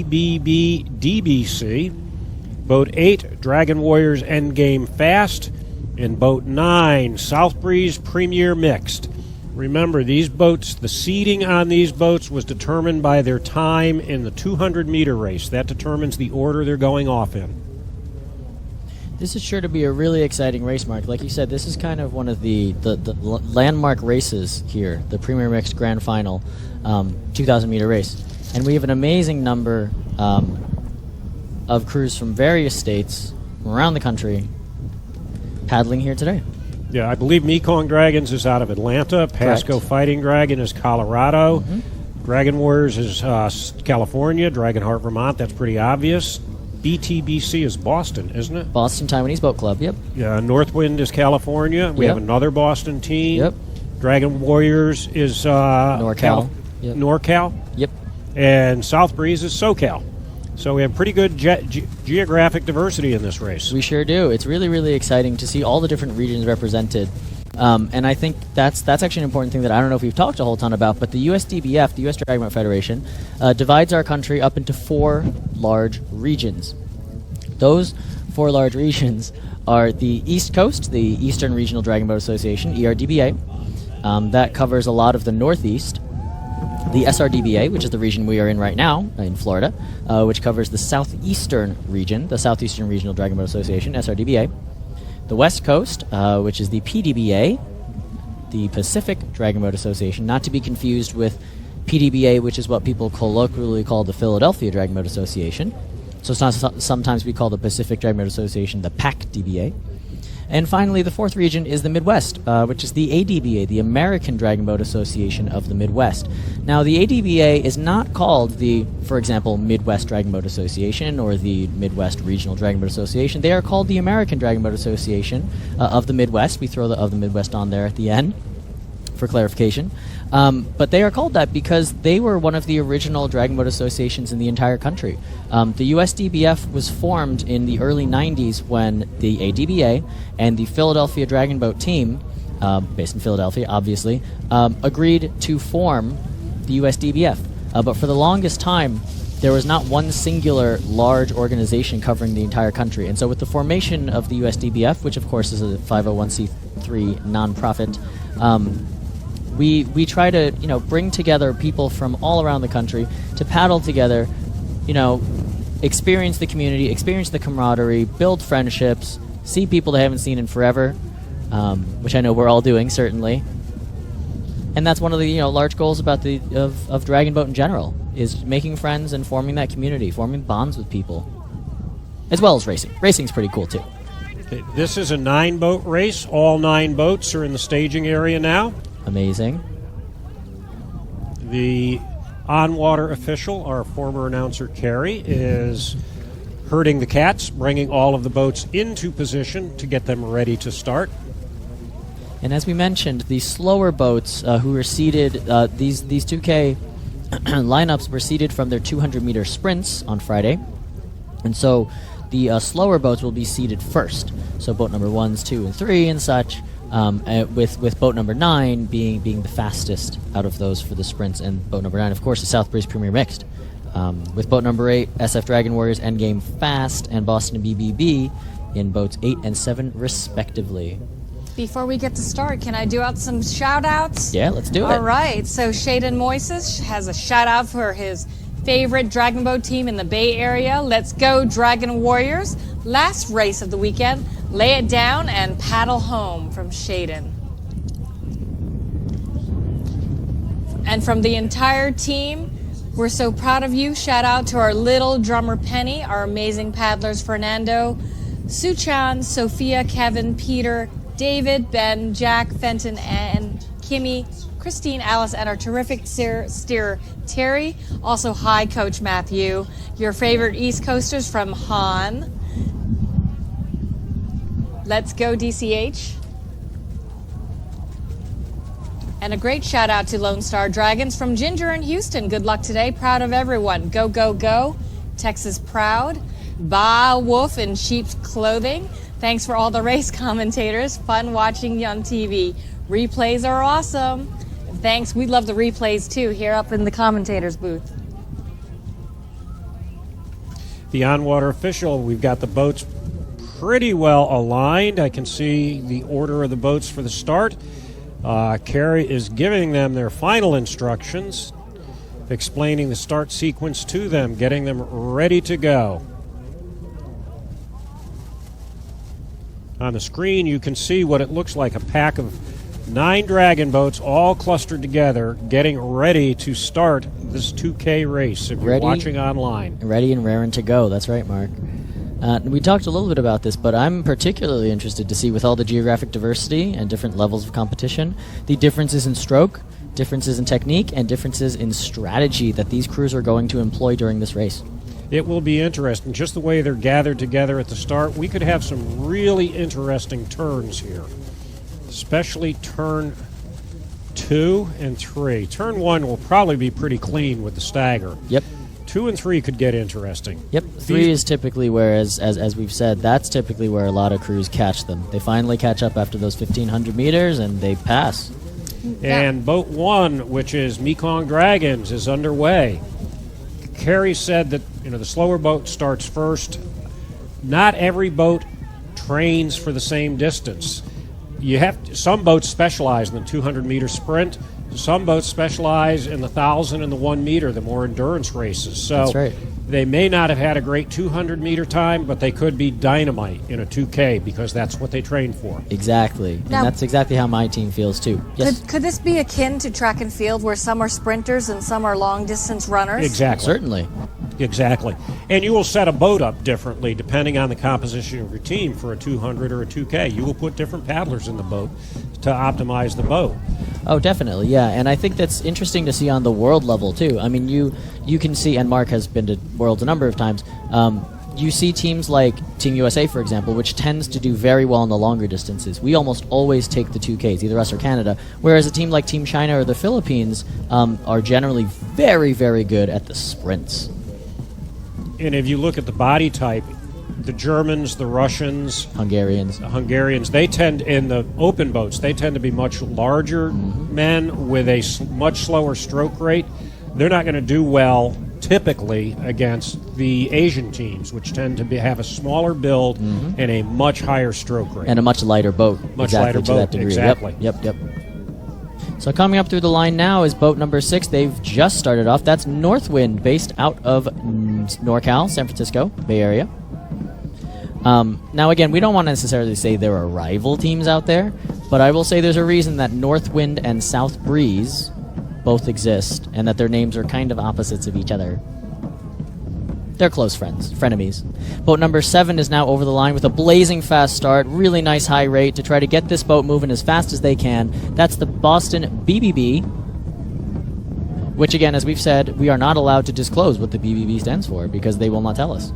USDBF Boat 8, Dragon Warriors Endgame Fast. And Boat 9, South Breeze Premier Mixed. Remember, these boats, the seeding on these boats was determined by their time in the 200-meter race. That determines the order they're going off in. This is sure to be a really exciting race, Mark. Like you said, this is kind of one of the landmark races here, the Premier Mixed Grand Final 2,000-meter race. And we have an amazing number of crews from various states around the country paddling here today. Yeah, I believe Mekong Dragons is out of Atlanta. Pasco Correct. Fighting Dragon is Colorado. Dragon Warriors is California. Dragonheart, Vermont. That's pretty obvious. BTBC is Boston, isn't it? Boston Taiwanese Boat Club, yep. Yeah, Northwind is California. We have another Boston team. Yep. Dragon Warriors is NorCal. Yep. NorCal. Yep. And South Breeze is SoCal. So we have pretty good geographic diversity in this race. We sure do. It's really, really exciting to see all the different regions represented. And I think that's actually an important thing that I don't know if we've talked a whole ton about, but the USDBF, the U.S. Dragon Boat Federation, divides our country up into 4 large regions. Those 4 large regions are the East Coast, the Eastern Regional Dragon Boat Association, ERDBA. That covers a lot of the Northeast. The SRDBA, which is the region we are in right now, in Florida, which covers the Southeastern region, the Southeastern Regional Dragon Boat Association, SRDBA. The West Coast, which is the PDBA, the Pacific Dragon Boat Association, not to be confused with PDBA, which is what people colloquially call the Philadelphia Dragon Boat Association. So it's not sometimes we call the Pacific Dragon Boat Association the PAC-DBA. And finally, the 4th region is the Midwest, which is the ADBA, the American Dragon Boat Association of the Midwest. Now, the ADBA is not called the, for example, Midwest Dragon Boat Association or the Midwest Regional Dragon Boat Association. They are called the American Dragon Boat Association of the Midwest. We throw the of the Midwest on there at the end for clarification. But they are called that because they were one of the original Dragon Boat Associations in the entire country. The USDBF was formed in the early 90s when the ADBA and the Philadelphia Dragon Boat team, based in Philadelphia, obviously, agreed to form the USDBF. But for the longest time, there was not one singular large organization covering the entire country. And so with the formation of the USDBF, which of course is a 501c3 nonprofit, we try to, bring together people from all around the country to paddle together, experience the community, experience the camaraderie, build friendships, see people they haven't seen in forever, which I know we're all doing, certainly. And that's one of the, large goals about of Dragon Boat in general, is making friends and forming that community, forming bonds with people, as well as racing. Racing's pretty cool, too. This is a 9-boat race. All 9 boats are in the staging area now. Amazing. The on-water official, our former announcer Carrie, is herding the cats, bringing all of the boats into position to get them ready to start. And as we mentioned, the slower boats who were seeded, these 2K lineups were seeded from their 200-meter sprints on Friday. And so the slower boats will be seeded first. So boat number 1s, 2, and 3 and such. With boat number 9 being the fastest out of those for the sprints, and boat number 9, of course, is South Breeze Premier Mixed. With boat number 8, SF Dragon Warriors Endgame Fast and Boston BBB in boats 8 and 7, respectively. Before we get to start, can I do out some shout-outs? Yeah, let's do it. All right, so Shaden Moises has a shout-out for his favorite Dragon Boat team in the Bay Area. Let's go, Dragon Warriors. Last race of the weekend, lay it down and paddle home, from Shaden. And from the entire team, we're so proud of you. Shout out to our little drummer Penny, our amazing paddlers Fernando, Suchan, Sophia, Kevin, Peter, David, Ben, Jack, Fenton, and Kimmy, Christine, Alice, and our terrific steerer Terry. Also, hi, Coach Matthew. Your favorite East Coasters from Han. Let's go, DCH. And a great shout out to Lone Star Dragons from Ginger in Houston. Good luck today. Proud of everyone. Go, go, go. Texas proud. Ba Wolf in sheep's clothing. Thanks for all the race commentators. Fun watching you on TV. Replays are awesome. Thanks. We love the replays too here up in the commentators booth. The on-water official, we've got the boats pretty well aligned. I can see the order of the boats for the start. Carrie is giving them their final instructions, explaining the start sequence to them, getting them ready to go. On the screen, you can see what it looks like, a pack of 9 Dragon boats all clustered together, getting ready to start this 2K race if you're watching online. Ready and raring to go. That's right, Mark. We talked a little bit about this, but I'm particularly interested to see, with all the geographic diversity and different levels of competition, the differences in stroke, differences in technique, and differences in strategy that these crews are going to employ during this race. It will be interesting. Just the way they're gathered together at the start, we could have some really interesting turns here, especially turn 2 and 3. Turn 1 will probably be pretty clean with the stagger. Yep. 2 and 3 could get interesting. Yep. 3 is typically where, as we've said, that's typically where a lot of crews catch them. They finally catch up after those 1,500 meters, and they pass. And boat 1, which is Mekong Dragons, is underway. Carrie said that the slower boat starts first. Not every boat trains for the same distance. Some boats specialize in the 200-meter sprint. Some boats specialize in the 1,000 and the 1 meter, the more endurance races. So that's right. They may not have had a great 200-meter time, but they could be dynamite in a 2K because that's what they train for. Exactly. And that's exactly how my team feels, too. Yes? Could this be akin to track and field, where some are sprinters and some are long-distance runners? Exactly. Certainly. Exactly. And you will set a boat up differently depending on the composition of your team for a 200 or a 2K. You will put different paddlers in the boat to optimize the boat. Oh, definitely, yeah. And I think that's interesting to see on the world level, too. I mean, you can see, and Mark has been to Worlds a number of times, you see teams like Team USA, for example, which tends to do very well in the longer distances. We almost always take the 2Ks, either us or Canada, whereas a team like Team China or the Philippines are generally very, very good at the sprints. And if you look at the body type, the Germans, the Russians, Hungarians, they tend, in the open boats, they tend to be much larger men with a much slower stroke rate. They're not going to do well typically against the Asian teams, which tend to have a smaller build and a much higher stroke rate. And a much lighter boat. Much lighter to boat, that degree. exactly. Yep. So coming up through the line now is boat number 6. They've just started off. That's Northwind, based out of NorCal, San Francisco, Bay Area. Now, again, we don't want to necessarily say there are rival teams out there, but I will say there's a reason that Northwind and South Breeze both exist, and that their names are kind of opposites of each other. They're close friends, frenemies. Boat number 7 is now over the line with a blazing fast start, really nice high rate to try to get this boat moving as fast as they can. That's the Boston BBB, which, again, as we've said, we are not allowed to disclose what the BBB stands for because they will not tell us.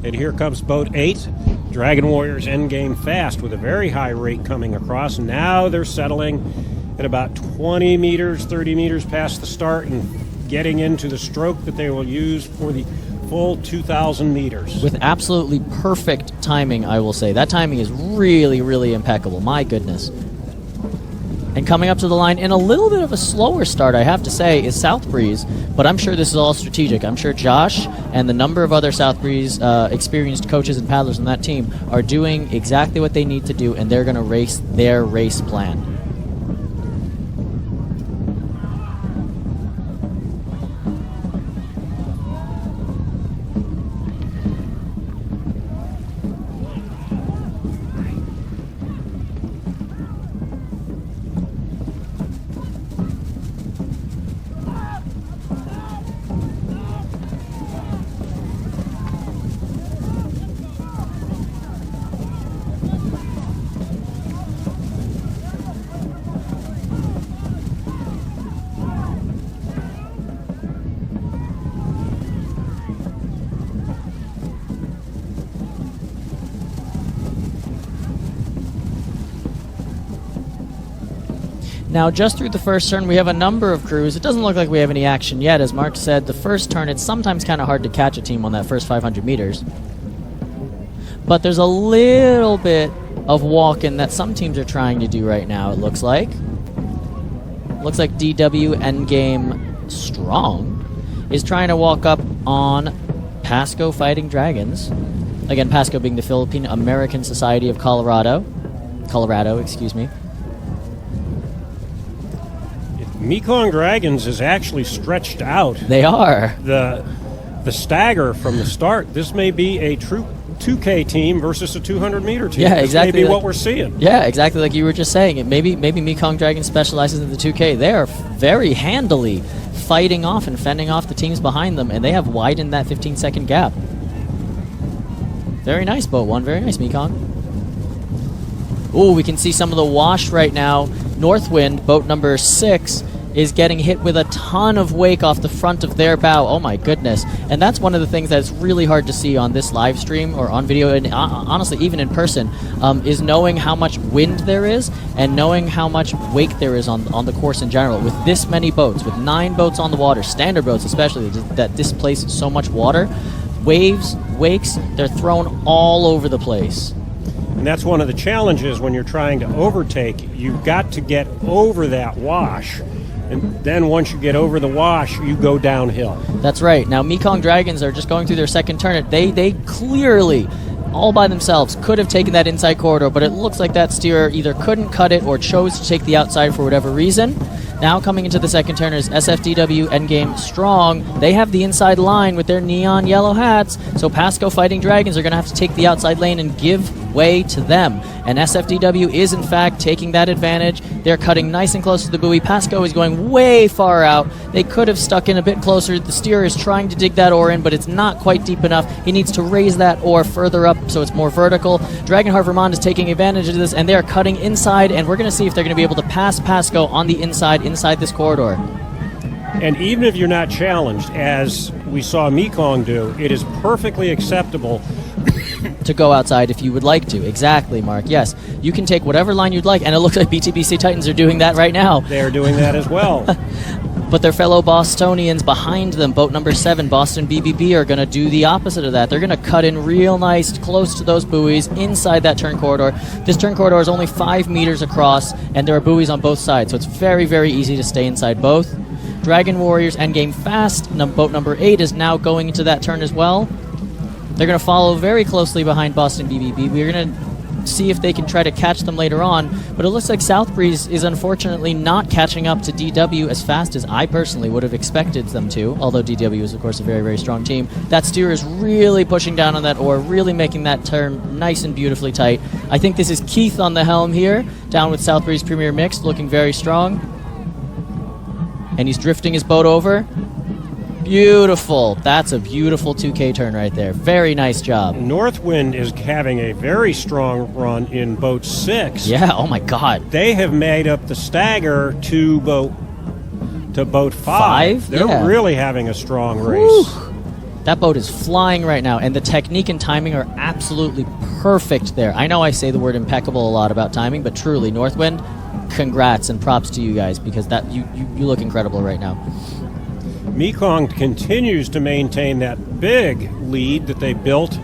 And here comes boat 8, Dragon Warriors Endgame Fast, with a very high rate coming across. Now they're settling at about 20 meters, 30 meters past the start, and getting into the stroke that they will use for the full 2,000 meters. With absolutely perfect timing, I will say. That timing is really, really impeccable. My goodness. And coming up to the line in a little bit of a slower start, I have to say, is South Breeze. But I'm sure this is all strategic. I'm sure Josh and the number of other South Breeze experienced coaches and paddlers on that team are doing exactly what they need to do, and they're going to race their race plan. Now, just through the first turn, we have a number of crews. It doesn't look like we have any action yet. As Mark said, the first turn, it's sometimes kind of hard to catch a team on that first 500 meters. But there's a little bit of walking that some teams are trying to do right now, it looks like. Looks like DW Endgame Strong is trying to walk up on Pasco Fighting Dragons. Again, Pasco being the Philippine American Society of Colorado, excuse me. Mekong Dragons is actually stretched out. They are. The stagger from the start. This may be a true 2K team versus a 200-meter team. Yeah, exactly. This may be what we're seeing. Yeah, exactly like you were just saying. Maybe Mekong Dragons specializes in the 2K. They are very handily fighting off and fending off the teams behind them, and they have widened that 15-second gap. Very nice, Boat 1. Very nice, Mekong. Ooh, we can see some of the wash right now. Northwind, boat number 6, is getting hit with a ton of wake off the front of their bow. Oh my goodness. And that's one of the things that's really hard to see on this live stream or on video, and honestly even in person, is knowing how much wind there is and knowing how much wake there is on the course in general. With this many boats, with 9 boats on the water, standard boats especially, that displace so much water, waves, wakes, they're thrown all over the place. And that's one of the challenges when you're trying to overtake. You've got to get over that wash. And then once you get over the wash, you go downhill. That's right. Now, Mekong Dragons are just going through their second turn. They clearly, all by themselves, could have taken that inside corridor, but it looks like that steerer either couldn't cut it or chose to take the outside for whatever reason. Now coming into the second turn is SFDW Endgame Strong. They have the inside line with their neon yellow hats, so Pasco Fighting Dragons are going to have to take the outside lane and give way to them. And SFDW is, in fact, taking that advantage. They're cutting nice and close to the buoy. Pasco is going way far out. They could have stuck in a bit closer. The steerer is trying to dig that oar in, but it's not quite deep enough. He needs to raise that oar further up so it's more vertical. Dragonheart Vermont is taking advantage of this, and they're cutting inside, and we're going to see if they're going to be able to pass Pasco on the inside this corridor. And even if you're not challenged, as we saw Mekong do, it is perfectly acceptable to go outside if you would like to. Exactly, Mark. Yes, you can take whatever line you'd like, and it looks like BTBC Titans are doing that right now. They are doing that as well. But their fellow Bostonians behind them, boat number 7, Boston BBB, are going to do the opposite of that. They're going to cut in real nice, close to those buoys, inside that turn corridor. This turn corridor is only 5 meters across, and there are buoys on both sides, so it's very, very easy to stay inside both. Dragon Warriors Endgame Fast, boat number 8, is now going into that turn as well. They're going to follow very closely behind Boston BBB. We're going to see if they can try to catch them later on, but it looks like South Breeze is unfortunately not catching up to DW as fast as I personally would have expected them to, although DW is of course a very, very strong team. That steer is really pushing down on that oar, really making that turn nice and beautifully tight. I think this is Keith on the helm here, down with South Breeze Premier Mixed, looking very strong. And he's drifting his boat over. Beautiful. That's a beautiful 2K turn right there. Very nice job. Northwind is having a very strong run in boat 6. Yeah, oh my god. They have made up the stagger to boat 5. They're really having a strong race. Whew. That boat is flying right now, and the technique and timing are absolutely perfect there. I know I say the word impeccable a lot about timing, but truly, Northwind, congrats and props to you guys, because that you look incredible right now. Mekong continues to maintain that big lead that they built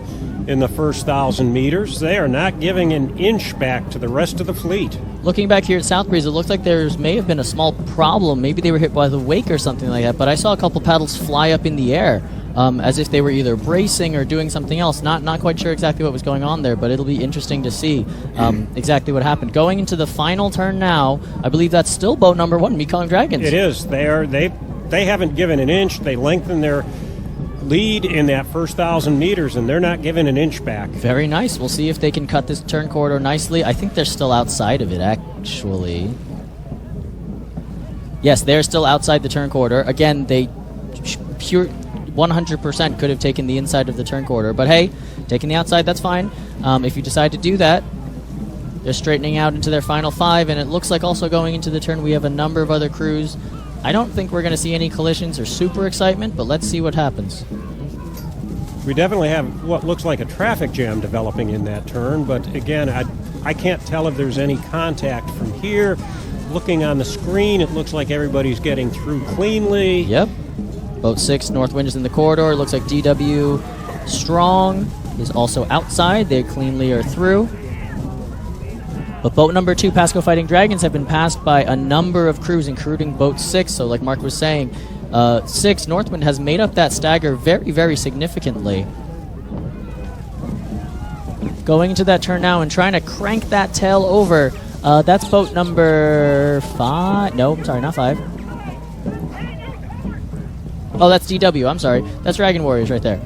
in the first 1,000 meters. They are not giving an inch back to the rest of the fleet. Looking back here at South Breeze, it looks like there may have been a small problem. Maybe they were hit by the wake or something like that, but I saw a couple paddles fly up in the air as if they were either bracing or doing something else. Not quite sure exactly what was going on there, but it'll be interesting to see exactly what happened. Going into the final turn now, I believe that's still boat number 1, Mekong Dragons. It is. They haven't given an inch. They lengthened their lead in that first 1,000 meters, and they're not giving an inch back. Very nice. We'll see if they can cut this turn corridor nicely. I think they're still outside of it, actually. Yes, they're still outside the turn corridor. Again, they pure 100% could have taken the inside of the turn corridor, but hey, taking the outside, that's fine. If you decide to do that, they're straightening out into their final 5, and it looks like also going into the turn we have a number of other crews. I don't think we're going to see any collisions or super excitement, but let's see what happens. We definitely have what looks like a traffic jam developing in that turn, but again, I can't tell if there's any contact from here. Looking on the screen, it looks like everybody's getting through cleanly. Yep. Boat 6, Northwind is in the corridor. It looks like DW Strong is also outside. They cleanly are through. But boat number 2, Pasco Fighting Dragons, have been passed by a number of crews, including boat 6. So like Mark was saying, 6, Northwind has made up that stagger very, very significantly. Going into that turn now and trying to crank that tail over. That's boat number 5. No, I'm sorry, not 5. Oh, that's DW. I'm sorry. That's Dragon Warriors right there.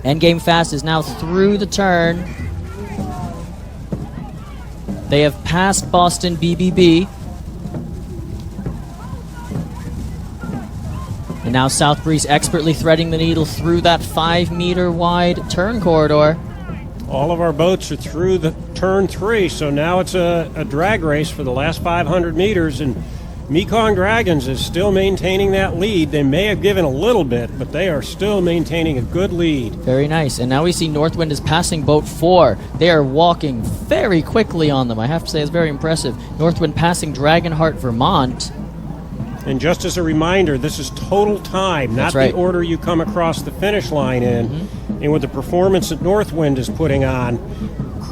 Endgame Fast is now through the turn. They have passed Boston BBB. And now South Breeze expertly threading the needle through that 5-meter wide turn corridor. All of our boats are through the turn 3, so now it's a drag race for the last 500 meters, and Mekong Dragons is still maintaining that lead. They may have given a little bit, but they are still maintaining a good lead. Very nice. And now we see Northwind is passing boat 4. They are walking very quickly on them. I have to say it's very impressive. Northwind passing Dragonheart, Vermont. And just as a reminder, this is total time, not the order you come across the finish line in. Mm-hmm. And with the performance that Northwind is putting on,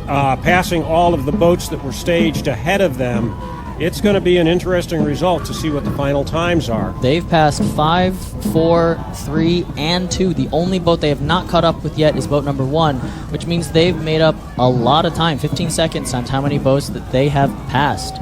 passing all of the boats that were staged ahead of them, it's going to be an interesting result to see what the final times are. They've passed 5, 4, 3, and 2. The only boat they have not caught up with yet is boat number 1, which means they've made up a lot of time, 15 seconds times how many boats that they have passed.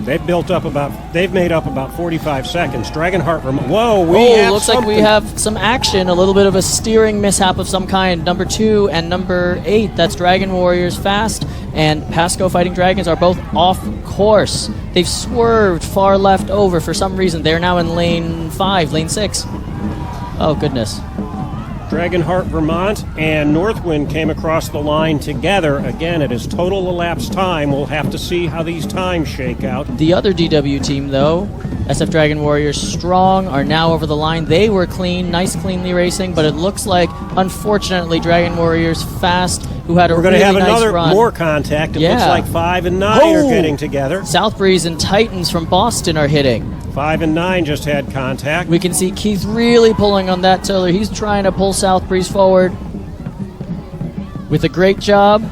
They've made up about 45 seconds. Dragonheart, whoa, looks like we have some action, a little bit of a steering mishap of some kind. Number 2 and number 8, that's Dragon Warriors Fast and Pasco Fighting Dragons are both off course. They've swerved far left over for some reason. They're now in lane 5, lane 6. Oh, goodness. Dragonheart, Vermont, and Northwind came across the line together. Again, it is total elapsed time. We'll have to see how these times shake out. The other DW team, though, SF Dragon Warriors Strong, are now over the line. They were clean, nice, cleanly racing, but it looks like, unfortunately, Dragon Warriors Fast, who had a really nice run. We're going to have another more contact. It looks like 5 and 9 are getting together. South Breeze and Titans from Boston are hitting. 5 and 9 just had contact. We can see Keith really pulling on that tiller. He's trying to pull South Breeze forward with a great job.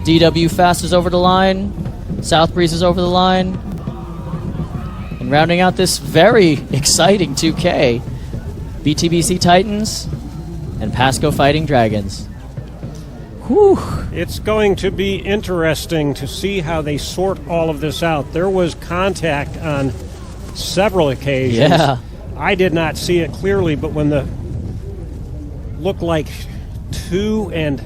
DW Fast is over the line. South Breeze is over the line. And rounding out this very exciting 2K, BTBC Titans and Pasco Fighting Dragons. Whew. It's going to be interesting to see how they sort all of this out. There was contact on several occasions. Yeah. I did not see it clearly, but when the looked like 2 and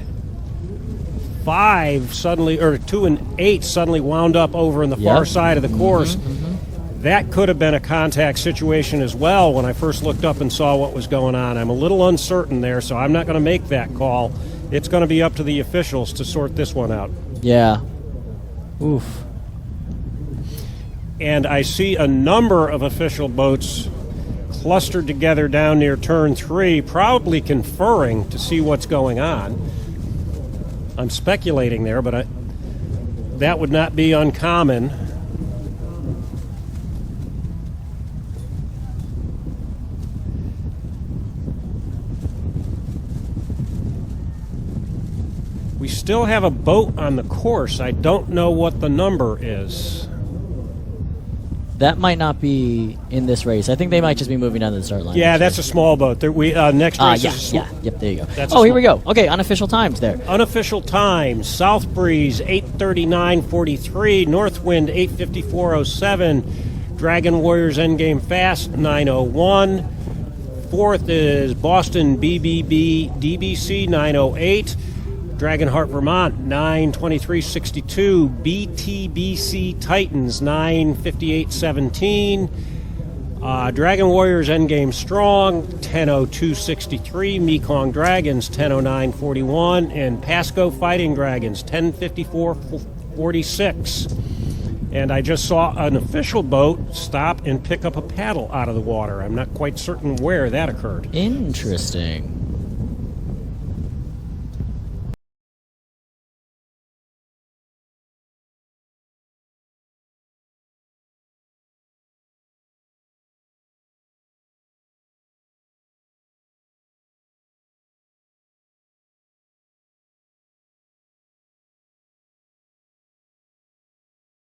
5 suddenly, or 2 and 8 suddenly wound up over in the far side of the course. That could have been a contact situation as well when I first looked up and saw what was going on. I'm a little uncertain there, so I'm not going to make that call. It's going to be up to the officials to sort this one out. Yeah. Oof. And I see a number of official boats clustered together down near turn 3, probably conferring to see what's going on. I'm speculating there, but that would not be uncommon. We still have a boat on the course. I don't know what the number is. That might not be in this race. I think they might just be moving down to the start line. Yeah, that's a small boat. Next race is Yep, there you go. Here we go. Okay, unofficial times there. Unofficial times. South Breeze, 8:39.43. Northwind, 8:54.07. Dragon Warriors Endgame Fast, 9:01. Fourth is Boston BBB DBC, 9:08. Dragonheart, Vermont, 9:23.62. BTBC Titans, 9:58.17. Dragon Warriors Endgame Strong, 10:02.63. Mekong Dragons, 10:09.41. And Pasco Fighting Dragons, 10:54.46. And I just saw an official boat stop and pick up a paddle out of the water. I'm not quite certain where that occurred. Interesting.